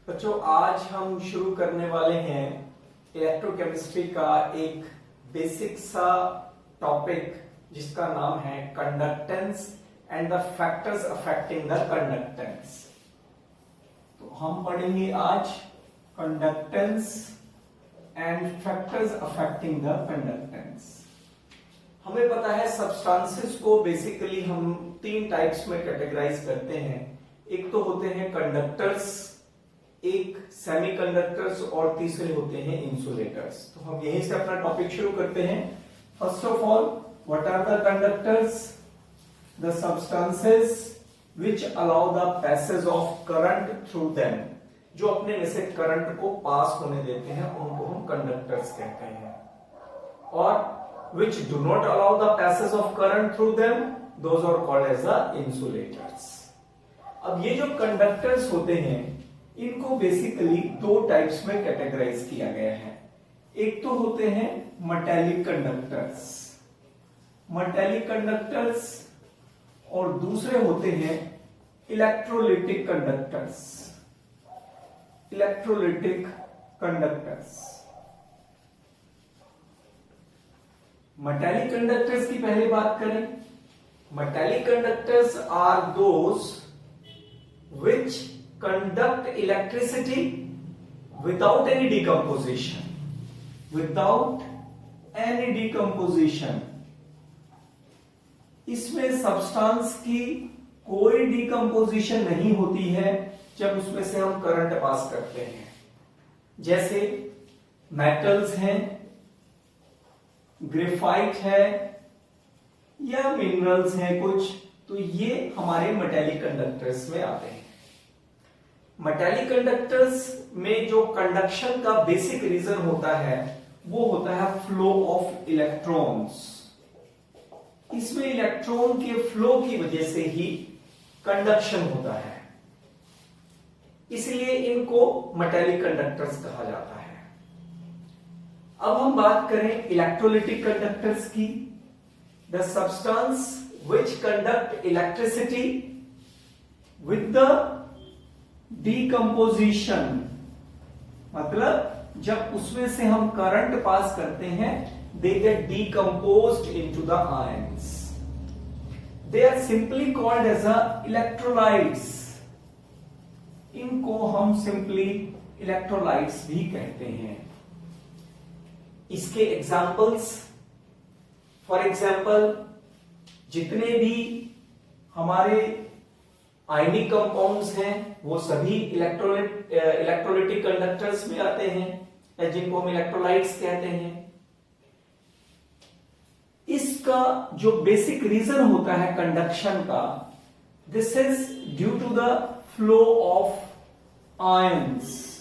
बच्चों, आज हम शुरू करने वाले हैं इलेक्ट्रोकेमिस्ट्री का एक बेसिक सा टॉपिक जिसका नाम है conductance and the factors affecting the conductance. तो हम पढ़ेंगे आज conductance and factors affecting the conductance. हमें पता है सब्सटेंसेस को बेसिकली हम तीन टाइप्स में कैटेगराइज करते हैं। एक तो होते हैं कंडक्टर्स, एक सेमीकंडक्टर्स और तीसरे होते हैं इंसुलेटर्स। तो हम यहीं से अपना टॉपिक शुरू करते हैं। First of all, what are the conductors? The substances which allow the passage of current through them. जो अपने में से करंट को पास होने देते हैं उनको हम कंडक्टर्स कहते हैं। और which do not allow the passage of current through them, those are called as the insulators. अब ये जो कंडक्टर्स होते हैं इनको बेसिकली दो टाइप्स में कैटेगराइज किया गया है। एक तो होते हैं मेटालिक कंडक्टर्स, और दूसरे होते हैं इलेक्ट्रोलिटिक कंडक्टर्स। मेटालिक कंडक्टर्स की पहले बात करें। Metallic conductors are those which conduct electricity without any decomposition। इसमें सब्सटेंस की कोई डिकम्पोजिशन नहीं होती है जब उसमें से हम करंट पास करते हैं। जैसे मेटल्स हैं, ग्रेफाइट है या मिनरल्स हैं कुछ, तो ये हमारे मेटालिक कंडक्टर्स में आते हैं। मेटालिक कंडक्टर्स में जो कंडक्शन का बेसिक रीजन होता है वो होता है फ्लो ऑफ इलेक्ट्रॉन्स। इसमें इलेक्ट्रॉन के फ्लो की वजह से ही कंडक्शन होता है, इसलिए इनको मेटालिक कंडक्टर्स कहा जाता है। अब हम बात करें इलेक्ट्रोलिटिक कंडक्टर्स की। The substance which conduct electricity with the decomposition, मतलब जब उसमें से हम करंट पास करते हैं they get decomposed into the ions. They are simply called as electrolytes. इनको हम simply electrolytes भी कहते हैं। इसके एग्जाम्पल्स, फॉर एग्जाम्पल जितने भी हमारे आयनिक कंपाउंड्स हैं वो सभी इलेक्ट्रोलिटिक कंडक्टर्स में आते हैं, जिनको हम इलेक्ट्रोलाइट्स कहते हैं। इसका जो बेसिक रीजन होता है कंडक्शन का, this is due to the flow of ions.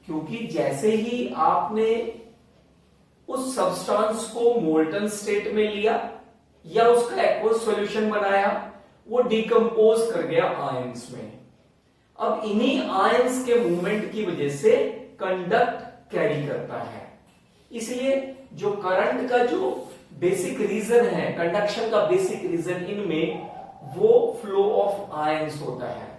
क्योंकि जैसे ही आपने उस सब्सटेंस को मोल्टन स्टेट में लिया या उसका एक्वस सॉल्यूशन बनाया, वो डिकम्पोज कर गया आयंस में। अब इन्हीं आयंस के मूवमेंट की वजह से कंडक्ट कैरी करता है। इसलिए जो करंट का जो बेसिक रीजन है, कंडक्शन का बेसिक रीजन इनमें वो फ्लो ऑफ आयंस होता है।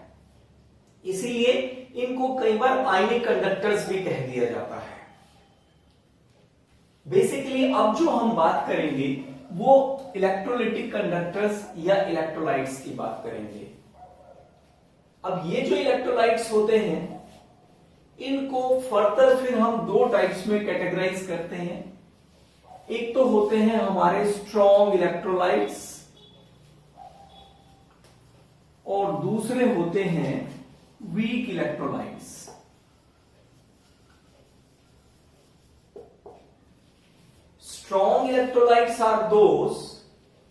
इसीलिए इनको कई बार आयनिक कंडक्टर्स भी कह दिया जाता है। बेसिकली अब जो हम बात करेंगे वो इलेक्ट्रोलिटिक कंडक्टर्स या इलेक्ट्रोलाइट्स की बात करेंगे। अब ये जो इलेक्ट्रोलाइट्स होते हैं इनको फर्दर फिर हम दो टाइप्स में कैटेगराइज करते हैं। एक तो होते हैं हमारे स्ट्रॉन्ग इलेक्ट्रोलाइट्स और दूसरे होते हैं weak electrolytes. Strong electrolytes are those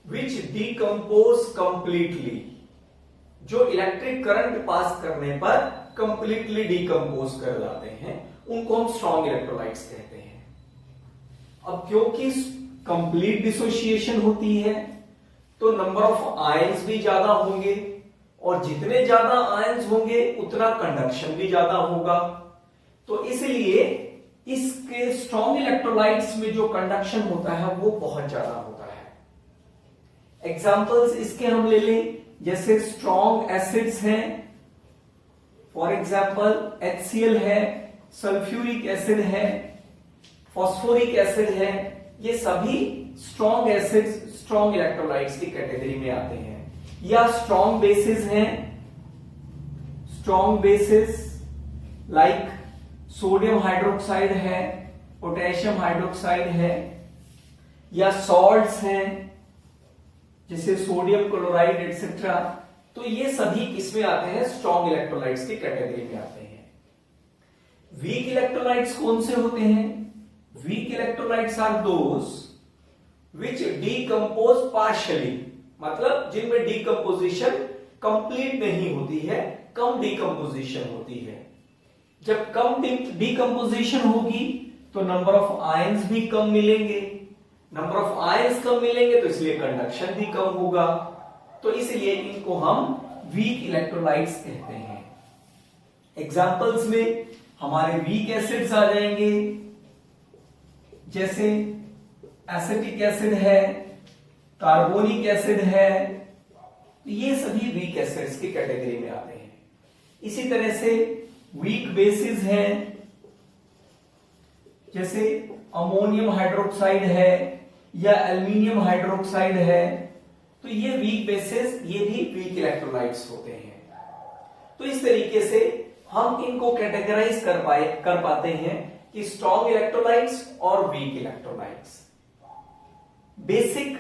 which decompose completely, जो इलेक्ट्रिक करंट पास करने पर कंप्लीटली डिकम्पोज कर जाते हैं, उनको हम स्ट्रॉन्ग इलेक्ट्रोलाइट्स कहते हैं। अब क्योंकि कंप्लीट डिसोसिएशन होती है तो नंबर ऑफ आयंस भी ज्यादा होंगे, और जितने ज्यादा आयंस होंगे उतना कंडक्शन भी ज्यादा होगा। तो इसलिए इसके स्ट्रॉन्ग इलेक्ट्रोलाइट्स में जो कंडक्शन होता है वो बहुत ज्यादा होता है। एग्जांपल्स इसके हम ले लें, जैसे स्ट्रॉन्ग एसिड्स हैं, फॉर एग्जाम्पल HCl है, सल्फ्यूरिक एसिड है, फॉस्फोरिक एसिड है, ये सभी स्ट्रॉन्ग एसिड्स, स्ट्रॉन्ग इलेक्ट्रोलाइट्स की कैटेगरी में आते हैं। या स्ट्रॉन्ग बेसिस हैं, strong bases like sodium hydroxide है, पोटेशियम हाइड्रोक्साइड है, या सॉल्ट्स हैं जैसे सोडियम क्लोराइड एटसेट्रा। तो ये सभी किसमें आते हैं? स्ट्रॉन्ग इलेक्ट्रोलाइट्स की कैटेगरी में आते हैं। वीक इलेक्ट्रोलाइट्स कौन से होते हैं? Weak electrolytes are those which decompose partially, मतलब जिनमें डीकंपोजिशन कंप्लीट नहीं होती है, कम डीकंपोजिशन होती है। जब कम डीकंपोजिशन होगी तो नंबर ऑफ आयंस भी कम मिलेंगे, नंबर ऑफ आयंस कम मिलेंगे तो इसलिए कंडक्शन भी कम होगा। तो इसलिए इनको हम वीक इलेक्ट्रोलाइट्स कहते हैं। एग्जांपल्स में हमारे वीक एसिड्स आ जाएंगे, जैसे एसिटिक एसिड है, कार्बोनिक एसिड है, ये सभी वीक एसिड्स की कैटेगरी में आते हैं। इसी तरह से वीक बेसिस हैं, जैसे अमोनियम हाइड्रोक्साइड है या एल्युमिनियम हाइड्रोक्साइड है, तो ये वीक बेसिस, ये भी वीक इलेक्ट्रोलाइट्स होते हैं। तो इस तरीके से हम इनको कैटेगराइज कर पाते हैं कि स्ट्रॉन्ग इलेक्ट्रोलाइट्स और वीक इलेक्ट्रोलाइट्स। बेसिक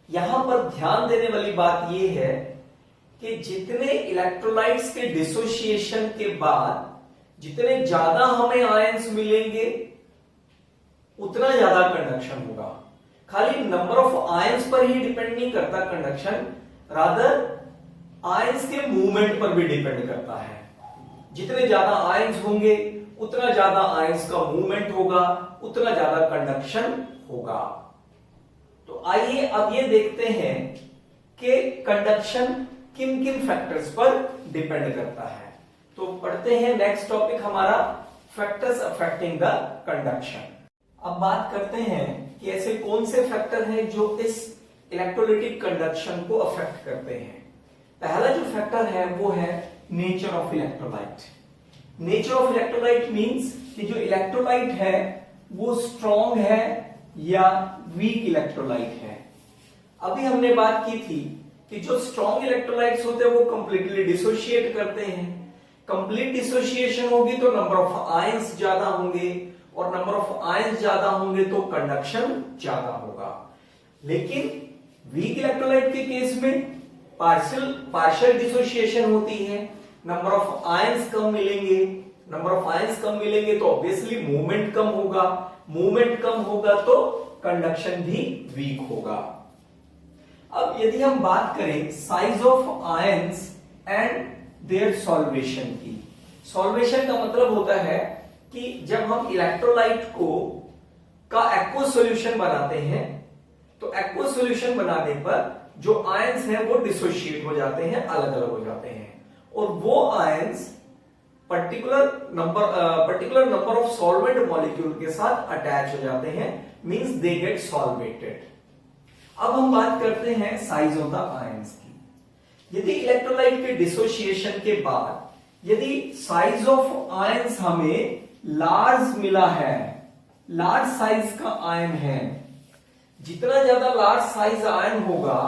यहां पर ध्यान देने वाली बात यह है कि जितने इलेक्ट्रोलाइट्स के डिसोसिएशन के बाद जितने ज्यादा हमें आयंस मिलेंगे उतना ज्यादा कंडक्शन होगा। खाली नंबर ऑफ आयंस पर ही डिपेंड नहीं करता कंडक्शन, रादर आयंस के मूवमेंट पर भी डिपेंड करता है। जितने ज्यादा आयंस होंगे उतना ज्यादा आयंस का मूवमेंट होगा, उतना ज्यादा कंडक्शन होगा। तो आइए अब ये देखते हैं कि कंडक्शन किन किन फैक्टर्स पर डिपेंड करता है। तो पढ़ते हैं नेक्स्ट टॉपिक हमारा, फैक्टर्स अफेक्टिंग द कंडक्शन। अब बात करते हैं कि ऐसे कौन से फैक्टर हैं जो इस इलेक्ट्रोलाइटिक कंडक्शन को अफेक्ट करते हैं। पहला जो फैक्टर है वो है nature of electrolyte. Nature of electrolyte means कि जो इलेक्ट्रोलाइट है वो स्ट्रॉन्ग है या वीक इलेक्ट्रोलाइट है। अभी हमने बात की थी कि जो स्ट्रॉन्ग इलेक्ट्रोलाइट्स होते हैं वो कंप्लीटली डिसोशिएट करते हैं। कंप्लीट डिसोशिएशन होगी तो नंबर ऑफ आयंस ज्यादा होंगे, और नंबर ऑफ आयंस ज्यादा होंगे तो कंडक्शन ज्यादा होगा। लेकिन वीक इलेक्ट्रोलाइट के केस में पार्शियल डिसोसिएशन होती है, नंबर ऑफ आयंस कम मिलेंगे। नंबर ऑफ आयंस कम मिलेंगे तो ऑब्वियसली मूवमेंट कम होगा, मूवमेंट कम होगा तो कंडक्शन भी वीक होगा। अब यदि हम बात करें size of ions and their solvation की, सॉल्वेशन का मतलब होता है कि जब हम इलेक्ट्रोलाइट का एक्वस सॉल्यूशन बनाते हैं तो एक्वस सॉल्यूशन बनाने पर जो आयंस हैं वो डिसोशिएट हो जाते हैं, अलग अलग हो जाते हैं, और वो ions particular number of solvent molecule के साथ अटैच हो जाते हैं, मींस दे गेट सॉल्वेटेड। अब हम बात करते हैं साइज ऑफ द आयंस की। यदि इलेक्ट्रोलाइट के डिसोसिएशन के बाद यदि साइज ऑफ आयंस हमें लार्ज मिला है, लार्ज साइज का आयन है, जितना ज्यादा लार्ज साइज आयन होगा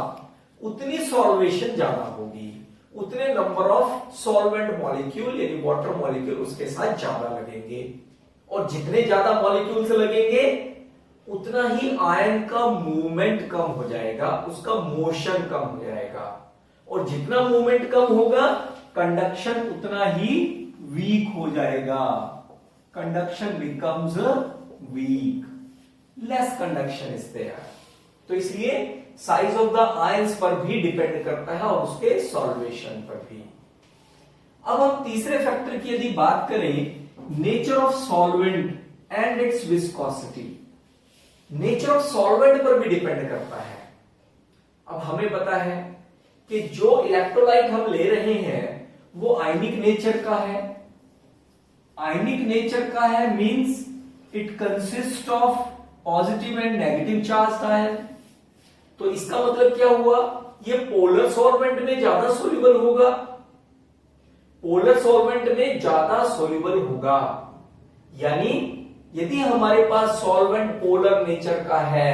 उतनी सॉल्वेशन ज्यादा होगी, उतने नंबर ऑफ सॉल्वेंट मॉलिक्यूल यानी वाटर मॉलिक्यूल उसके साथ ज्यादा लगेंगे, और जितने ज्यादा मॉलिक्यूल्स लगेंगे उतना ही आयन का मूवमेंट कम हो जाएगा, उसका मोशन कम हो जाएगा, और जितना मूवमेंट कम होगा कंडक्शन उतना ही वीक हो जाएगा। Conduction becomes weak, less conduction is there. तो इसलिए साइज ऑफ द आयंस पर भी डिपेंड करता है और उसके सॉल्वेशन पर भी। अब हम तीसरे फैक्टर की यदि बात करें, nature of solvent and it's viscosity. Nature of solvent पर भी डिपेंड करता है। अब हमें पता है कि जो इलेक्ट्रोलाइट हम ले रहे हैं वो आयनिक नेचर का है। आयनिक नेचर का है means it consist of positive and negative charge ion. तो इसका मतलब क्या हुआ, ये पोलर सॉल्वेंट में ज्यादा सोल्यूबल होगा। पोलर सॉल्वेंट में ज्यादा सोल्यूबल होगा। यानी यदि हमारे पास सॉल्वेंट पोलर नेचर का है,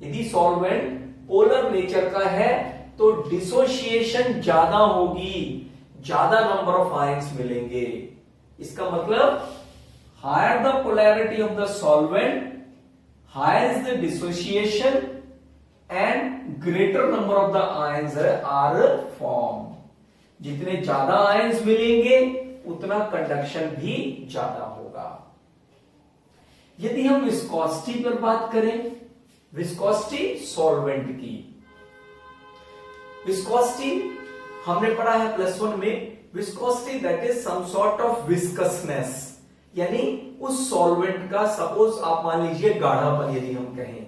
यदि सॉल्वेंट पोलर नेचर का है तो डिसोसिएशन ज्यादा होगी, ज्यादा नंबर ऑफ आयंस मिलेंगे। इसका मतलब higher the polarity of the solvent, higher is the dissociation and greater number of the ions are form. जितने ज्यादा आयंस मिलेंगे उतना कंडक्शन भी ज्यादा होगा। यदि हम विस्कोसिटी पर बात करें, विस्कोसिटी सॉल्वेंट की, विस्कोसिटी हमने पढ़ा है +1 में, viscosity that is some sort of viscousness, यानी उस सॉल्वेंट का, सपोज आप मान लीजिए गाढ़ापन यदि हम कहें,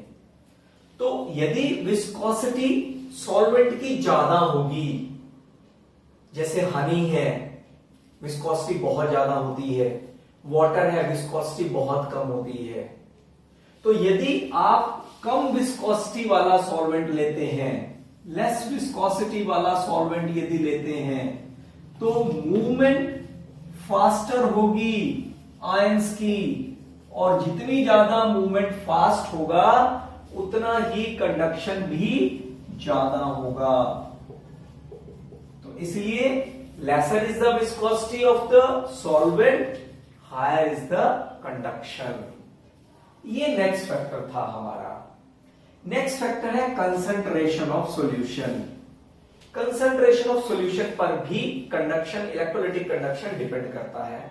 तो यदि विस्कोसिटी सॉल्वेंट की ज्यादा होगी, जैसे हनी है विस्कोसिटी बहुत ज्यादा होती है, वाटर है विस्कोसिटी बहुत कम होती है, तो यदि आप कम विस्कोसिटी वाला सॉल्वेंट लेते हैं, लेस विस्कोसिटी वाला सॉल्वेंट यदि लेते हैं, तो मूवमेंट फास्टर होगी आयंस की, और जितनी ज्यादा मूवमेंट फास्ट होगा उतना ही कंडक्शन भी ज्यादा होगा। तो इसलिए lesser is the viscosity of the solvent, higher is the conduction. ये नेक्स्ट फैक्टर था हमारा। नेक्स्ट फैक्टर है concentration of solution. Concentration of solution पर भी कंडक्शन, इलेक्ट्रोलाइटिक कंडक्शन डिपेंड करता है।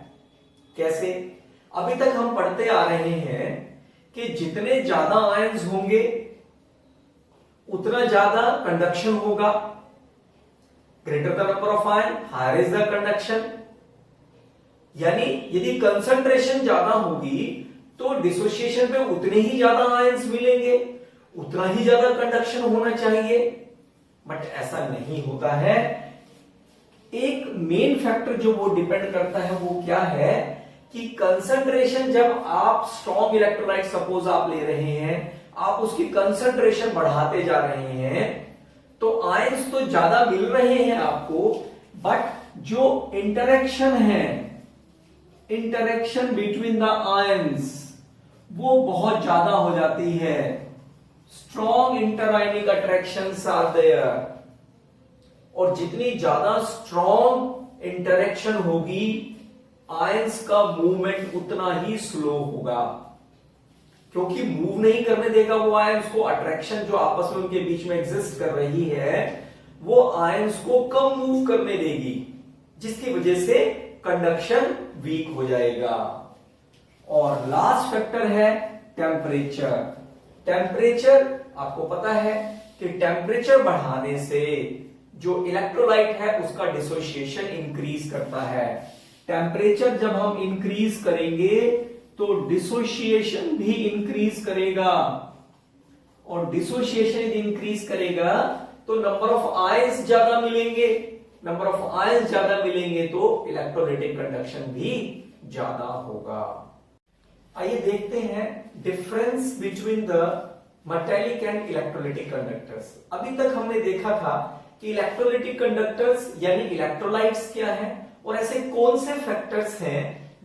कैसे? अभी तक हम पढ़ते आ रहे हैं कि जितने ज्यादा आयंस होंगे उतना ज्यादा कंडक्शन होगा, greater the number of ion higher is the conduction. यानी यदि कंसंट्रेशन ज्यादा होगी तो डिसोसिएशन में उतने ही ज्यादा आयंस मिलेंगे, उतना ही ज्यादा कंडक्शन होना चाहिए, बट ऐसा नहीं होता है। एक मेन फैक्टर जो वो डिपेंड करता है वो क्या है कि कंसंट्रेशन, जब आप स्ट्रॉन्ग इलेक्ट्रोलाइट सपोज आप ले रहे हैं, आप उसकी कंसंट्रेशन बढ़ाते जा रहे हैं, तो आयंस तो ज्यादा मिल रहे हैं आपको, बट जो इंटरेक्शन है, इंटरेक्शन बिटवीन द आयंस, वो बहुत ज्यादा हो जाती है। स्ट्रॉन्ग इंटरआयनिक अट्रैक्शंस आर देयर, और जितनी ज्यादा स्ट्रॉन्ग इंटरेक्शन होगी आयंस का मूवमेंट उतना ही स्लो होगा, क्योंकि मूव नहीं करने देगा वो आयंस को। अट्रैक्शन जो आपस में उनके बीच में एग्जिस्ट कर रही है वो आयंस को कम मूव करने देगी, जिसकी वजह से कंडक्शन वीक हो जाएगा। और लास्ट फैक्टर है टेम्परेचर। टेम्परेचर आपको पता है कि टेम्परेचर बढ़ाने से जो इलेक्ट्रोलाइट है उसका डिसोसिएशन इंक्रीज करता है। टेम्परेचर जब हम इंक्रीज करेंगे तो डिसोसिएशन भी इंक्रीज करेगा, और डिसोसिएशन यदि इंक्रीज करेगा तो नंबर ऑफ आयंस ज्यादा मिलेंगे, नंबर ऑफ आयंस ज्यादा मिलेंगे तो इलेक्ट्रोलाइटिक कंडक्शन भी ज्यादा होगा। आइए देखते हैं difference between the metallic and electrolytic conductors. अभी तक हमने देखा था कि इलेक्ट्रोलाइटिक कंडक्टर्स यानी इलेक्ट्रोलाइट्स क्या है, और ऐसे कौन से फैक्टर्स हैं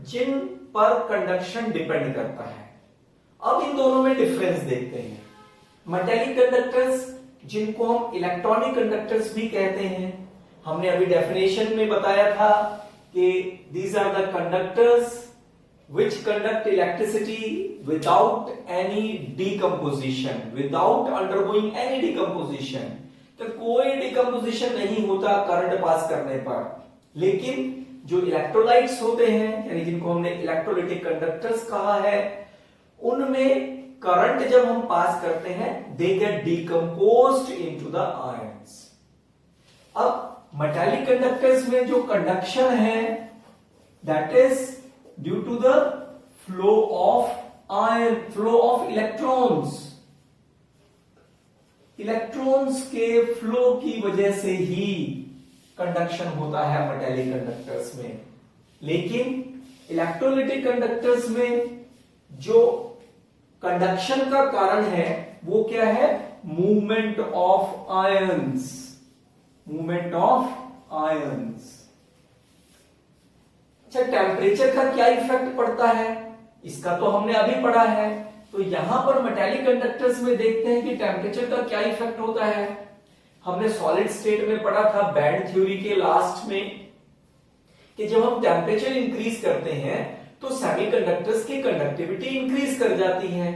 जिन पर कंडक्शन डिपेंड करता है। अब इन दोनों में डिफरेंस देखते हैं। मेटालिक कंडक्टर्स, जिनको हम इलेक्ट्रॉनिक कंडक्टर्स भी कहते हैं, हमने अभी डेफिनेशन में बताया था कि these are the conductors which conduct electricity without any decomposition, without undergoing any decomposition। तो कोई डिकम्पोजिशन नहीं होता करंट पास करने पर, लेकिन जो इलेक्ट्रोलाइट्स होते हैं यानी जिनको हमने इलेक्ट्रोलाइटिक कंडक्टर्स कहा है, उनमें करंट जब हम पास करते हैं they get decomposed into the ions. अब मेटालिक कंडक्टर्स में जो कंडक्शन है that is due to the flow of ion, flow of electrons. Electrons के फ्लो की वजह से ही कंडक्शन होता है मेटालिक कंडक्टर्स में। लेकिन इलेक्ट्रोलाइटिक कंडक्टर्स में जो कंडक्शन का कारण है वो क्या है? Movement of ions, movement of ions. अच्छा, टेम्परेचर का क्या इफेक्ट पड़ता है, इसका तो हमने अभी पढ़ा है। तो यहां पर मेटालिक कंडक्टर्स में देखते हैं कि टेम्परेचर का क्या इफेक्ट होता है। हमने सॉलिड स्टेट में पढ़ा था बैंड थ्योरी के लास्ट में कि जब हम टेम्परेचर इंक्रीज करते हैं तो सेमीकंडक्टर्स की कंडक्टिविटी इंक्रीज कर जाती है।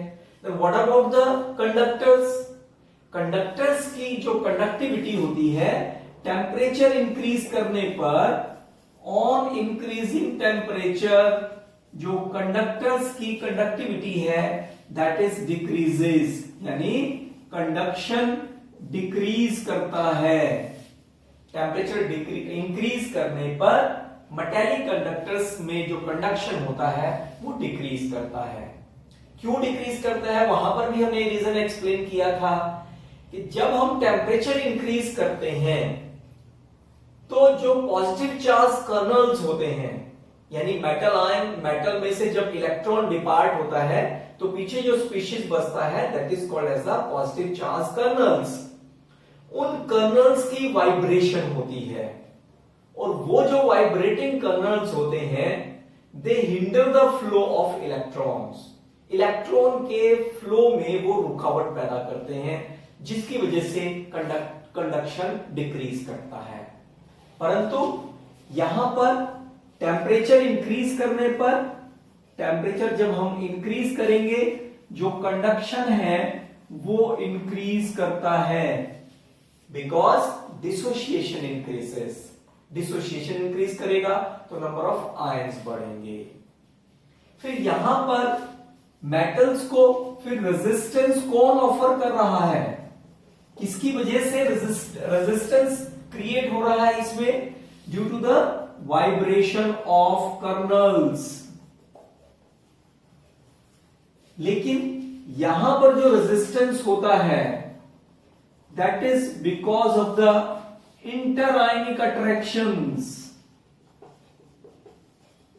What about the conductors? Conductors की जो कंडक्टिविटी होती है टेम्परेचर इंक्रीज करने पर, ऑन इंक्रीजिंग टेम्परेचर जो कंडक्टर्स की कंडक्टिविटी है दैट इज डिक्रीजेस, यानी कंडक्शन डिक्रीज करता है। टेम्परेचर इंक्रीज करने पर मेटालिक कंडक्टर्स में जो कंडक्शन होता है वो डिक्रीज करता है। क्यों डिक्रीज करता है, वहां पर भी हमने रीजन एक्सप्लेन किया था कि जब हम टेम्परेचर इंक्रीज करते हैं तो जो पॉजिटिव चार्ज कर्नल्स होते हैं, यानी मेटल आयन, मेटल में से जब इलेक्ट्रॉन डिपार्ट होता है तो पीछे जो स्पीशीज बचता है that is called as the positive charge kernels. उन कर्नल्स की वाइब्रेशन होती है और वो जो वाइब्रेटिंग कर्नल्स होते हैं they hinder the flow of electrons. Electron के फ्लो में वो रुकावट पैदा करते हैं जिसकी वजह से कंडक्शन डिक्रीज करता है। परंतु यहां पर टेम्परेचर इंक्रीज करने पर, टेम्परेचर जब हम इंक्रीज करेंगे जो कंडक्शन है वो इंक्रीज करता है because dissociation increases. Dissociation increase करेगा तो नंबर ऑफ आयंस बढ़ेंगे। फिर यहां पर मेटल्स को फिर रेजिस्टेंस कौन ऑफर कर रहा है, किसकी वजह से रेजिस्टेंस क्रिएट हो रहा है इसमें? Due to the vibration of kernels. लेकिन यहां पर जो रेजिस्टेंस होता है that is because of the interionic attractions,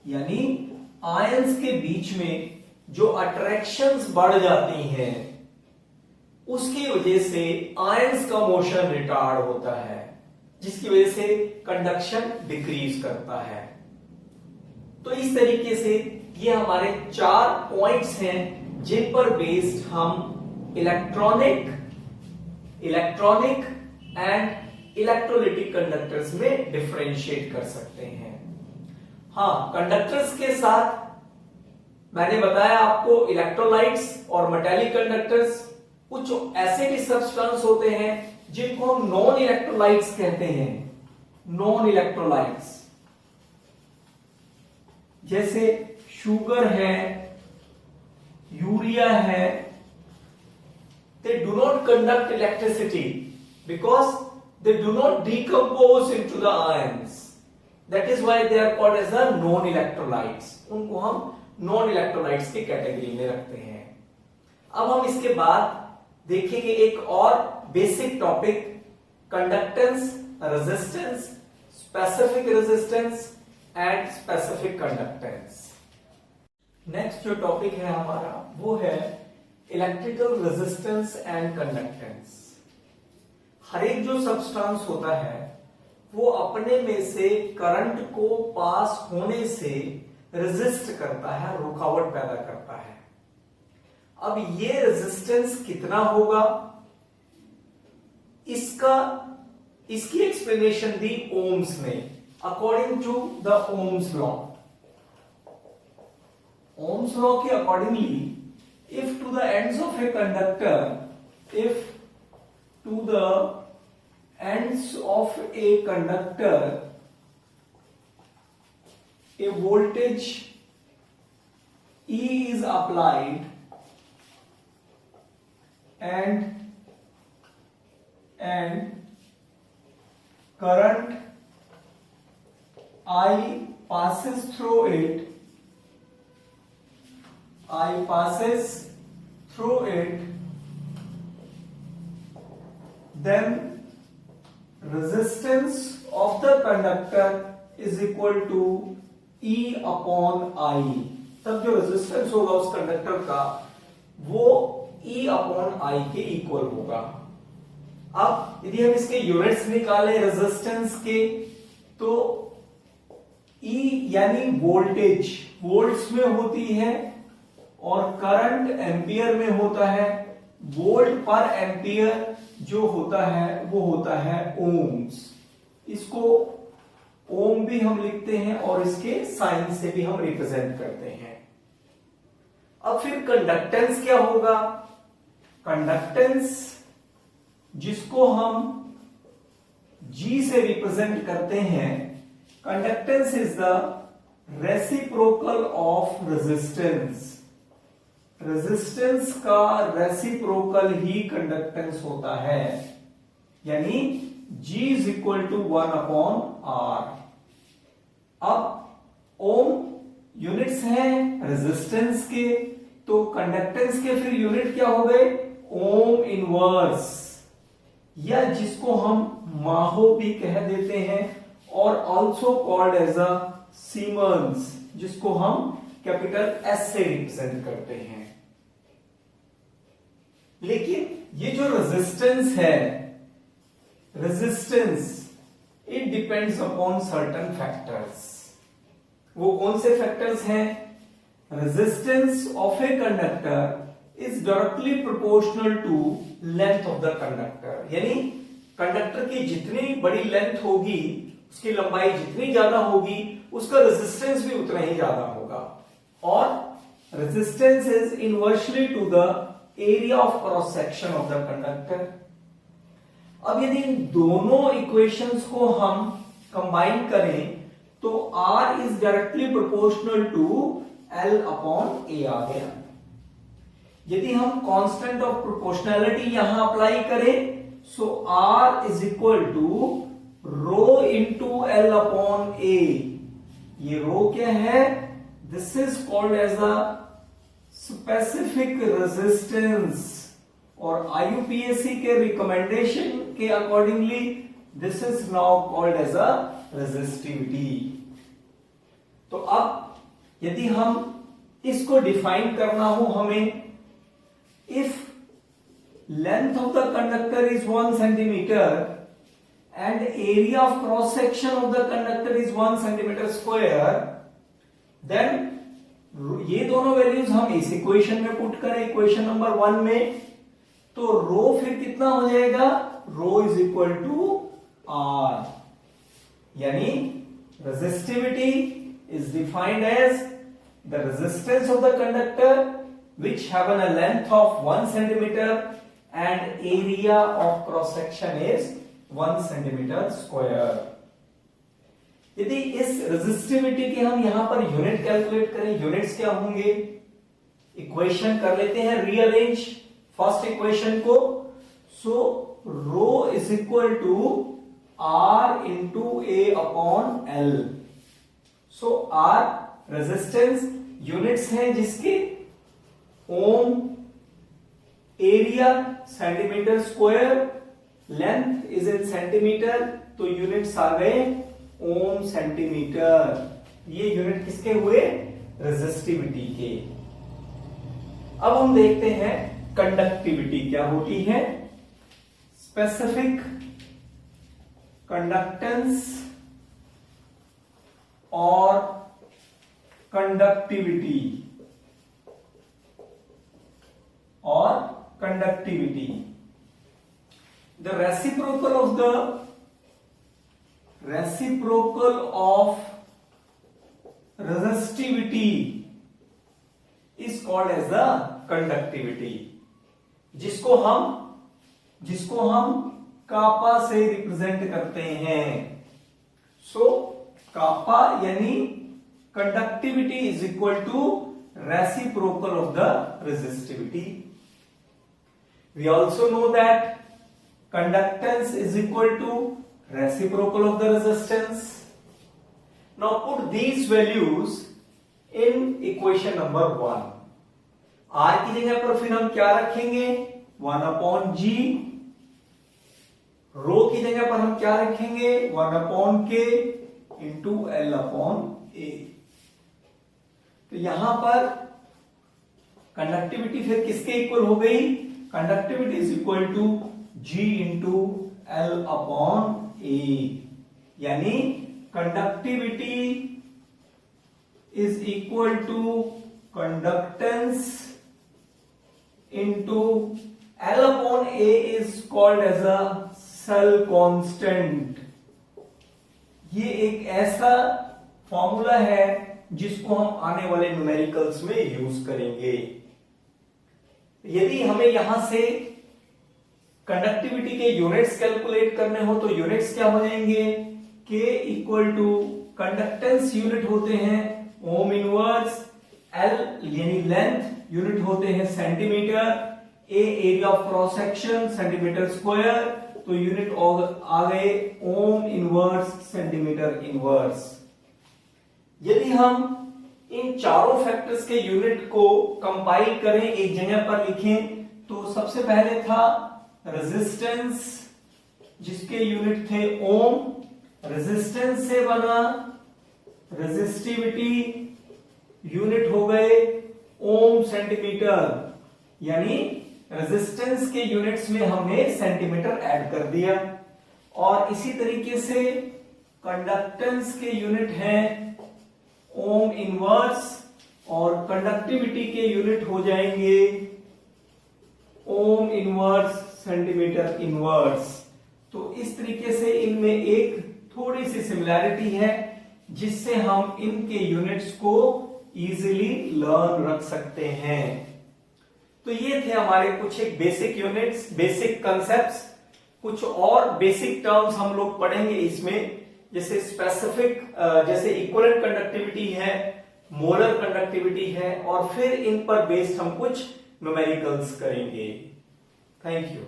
यानी आयंस के बीच में जो अट्रैक्शंस बढ़ जाती हैं उसकी वजह से आयंस का मोशन रिटार्ड होता है जिसकी वजह से कंडक्शन डिक्रीज करता है। तो इस तरीके से ये हमारे 4 पॉइंट्स हैं जिन पर बेस्ड हम इलेक्ट्रॉनिक एंड इलेक्ट्रोलाइटिक कंडक्टर्स में डिफरेंशिएट कर सकते हैं। हाँ, कंडक्टर्स के साथ मैंने बताया आपको इलेक्ट्रोलाइट्स और मेटालिक कंडक्टर्स, कुछ ऐसे भी सब्सटेंस होते हैं जिनको हम नॉन इलेक्ट्रोलाइट्स कहते हैं। नॉन इलेक्ट्रोलाइट्स जैसे शुगर है, यूरिया है, they do not conduct electricity because they do not decompose into the ions. That is why they are called as the non-electrolytes. उनको हम नॉन इलेक्ट्रोलाइट्स की कैटेगरी में रखते हैं। अब हम इसके बाद देखेंगे एक और basic topic, conductance, resistance, specific resistance and specific conductance. Next जो टॉपिक है हमारा वो है इलेक्ट्रिकल रेजिस्टेंस एंड कंडक्टेंस। हर एक जो सब्सटेंस होता है वो अपने में से करंट को पास होने से रेजिस्ट करता है, रुकावट पैदा करता है। अब ये रेजिस्टेंस कितना होगा, इसकी एक्सप्लेनेशन दी ओम्स ने, according to the Ohm's law. Ohm's law के accordingly if to the ends of a conductor, if to the ends of a conductor a voltage E is applied and current I passes through it, then resistance of the conductor is equal to E upon I। तब जो resistance होगा उस conductor का वो E upon I के equal होगा। अब यदि हम इसके यूनिट्स निकालें रेजिस्टेंस के, तो ई यानी वोल्टेज वोल्ट्स में होती है और करंट एम्पियर में होता है। वोल्ट पर एम्पियर जो होता है वो होता है ओम्स। इसको ओम भी हम लिखते हैं और इसके साइन से भी हम रिप्रेजेंट करते हैं। अब फिर कंडक्टेंस क्या होगा? कंडक्टेंस जिसको हम G से रिप्रेजेंट करते हैं, conductance is the reciprocal of resistance. Resistance का रेसिप्रोकल ही कंडक्टेंस होता है, यानी G is equal to 1/R। अब ओम यूनिट्स हैं रेजिस्टेंस के, तो कंडक्टेंस के फिर यूनिट क्या हो गए? ओम इनवर्स, या जिसको हम माहो भी कह देते हैं, और also called as a siemens, जिसको हम कैपिटल एस से रिप्रेजेंट करते हैं। लेकिन ये जो रेजिस्टेंस है, resistance it depends upon certain factors. वो कौन से फैक्टर्स हैं? Resistance of a conductor is directly proportional to length of the conductor, यानी कंडक्टर की जितनी बड़ी लेंथ होगी, उसकी लंबाई जितनी ज्यादा होगी, उसका रेजिस्टेंस भी उतना ही ज्यादा होगा। और resistance is inversely to the area of cross section of the conductor. अब यदि इन दोनों इक्वेशंस को हम कंबाइन करें तो R is directly proportional to L/A आ गया। यदि हम कांस्टेंट ऑफ प्रोपोर्शनैलिटी यहां अप्लाई करें, so R is equal to rho into L/A। ये रो क्या है? This is called as a specific resistance, और IUPAC के रिकमेंडेशन के accordingly this is now called as a resistivity. तो अब यदि हम इसको डिफाइन करना हो हमें, if length of the conductor is 1 centimetre and area of cross section of the conductor is 1 centimeter square, then ये दोनों वैल्यूज हम इस इक्वेशन में पुट करें, इक्वेशन नंबर 1 में, तो रो फिर कितना हो जाएगा? Rho is equal to R, यानी resistivity is defined as the resistance of the conductor which have a length of 1 centimeter and area of cross section is 1 centimetre square. यदि इस रेजिस्टिविटी के हम यहां पर यूनिट कैलकुलेट करें, units क्या होंगे? Equation कर लेते हैं रीअरेंज फर्स्ट इक्वेशन को। So rho is equal to R into A upon L। So R resistance, units हैं जिसके ohm, area centimetre square, length is in centimetre, तो यूनिट्स आ गए ओम सेंटीमीटर। ये यूनिट किसके हुए? रेजिस्टिविटी के। अब हम देखते हैं कंडक्टिविटी क्या होती है। स्पेसिफिक कंडक्टेंस और conductivity the reciprocal of resistivity is called as the conductivity, जिसको हम कापा से रिप्रेजेंट करते हैं। सो कापा यानी conductivity is equal to reciprocal of the resistivity. We also know that conductance is equal to reciprocal of the resistance. Now put these values in equation number 1. R की जगह पर फिर हम क्या रखेंगे? 1/G। रो की जगह पर हम क्या रखेंगे? 1/K into L/A। तो यहां पर कंडक्टिविटी फिर किसके इक्वल हो गई? Conductivity is equal to G into L/A, यानी conductivity is equal to conductance into L upon A is called as a cell constant। ये एक ऐसा फॉर्मूला है जिसको हम आने वाले न्यूमेरिकल्स में यूज करेंगे। यदि हमें यहां से कंडक्टिविटी के यूनिट्स कैलकुलेट करने हो तो यूनिट्स क्या हो जाएंगे, K equal to conductance unit होते हैं ओम इनवर्स, L यानी लेंथ यूनिट होते हैं centimetre, A area of cross section centimetre square, तो यूनिट आ गए ओम इनवर्स सेंटीमीटर इनवर्स। यदि हम इन चारों फैक्टर्स के यूनिट को कंपाइल करें, एक जगह पर लिखें, तो सबसे पहले था रेजिस्टेंस जिसके यूनिट थे ओम, रेजिस्टेंस से बना रेजिस्टिविटी, यूनिट हो गए ओम सेंटीमीटर, यानी रेजिस्टेंस के यूनिट्स में हमने सेंटीमीटर ऐड कर दिया। और इसी तरीके से कंडक्टेंस के यूनिट हैं ओम इनवर्स और कंडक्टिविटी के यूनिट हो जाएंगे ओम इनवर्स सेंटीमीटर इनवर्स। तो इस तरीके से इनमें एक थोड़ी सी सिमिलैरिटी है जिससे हम इनके यूनिट्स को इजीली लर्न रख सकते हैं। तो ये थे हमारे कुछ एक बेसिक यूनिट्स, बेसिक कंसेप्ट्स। कुछ और बेसिक टर्म्स हम लोग पढ़ेंगे इसमें, जैसे स्पेसिफिक, जैसे इक्विवेलेंट कंडक्टिविटी है, मोलर कंडक्टिविटी है, और फिर इन पर बेस्ड हम कुछ न्यूमेरिकल्स करेंगे। Thank you.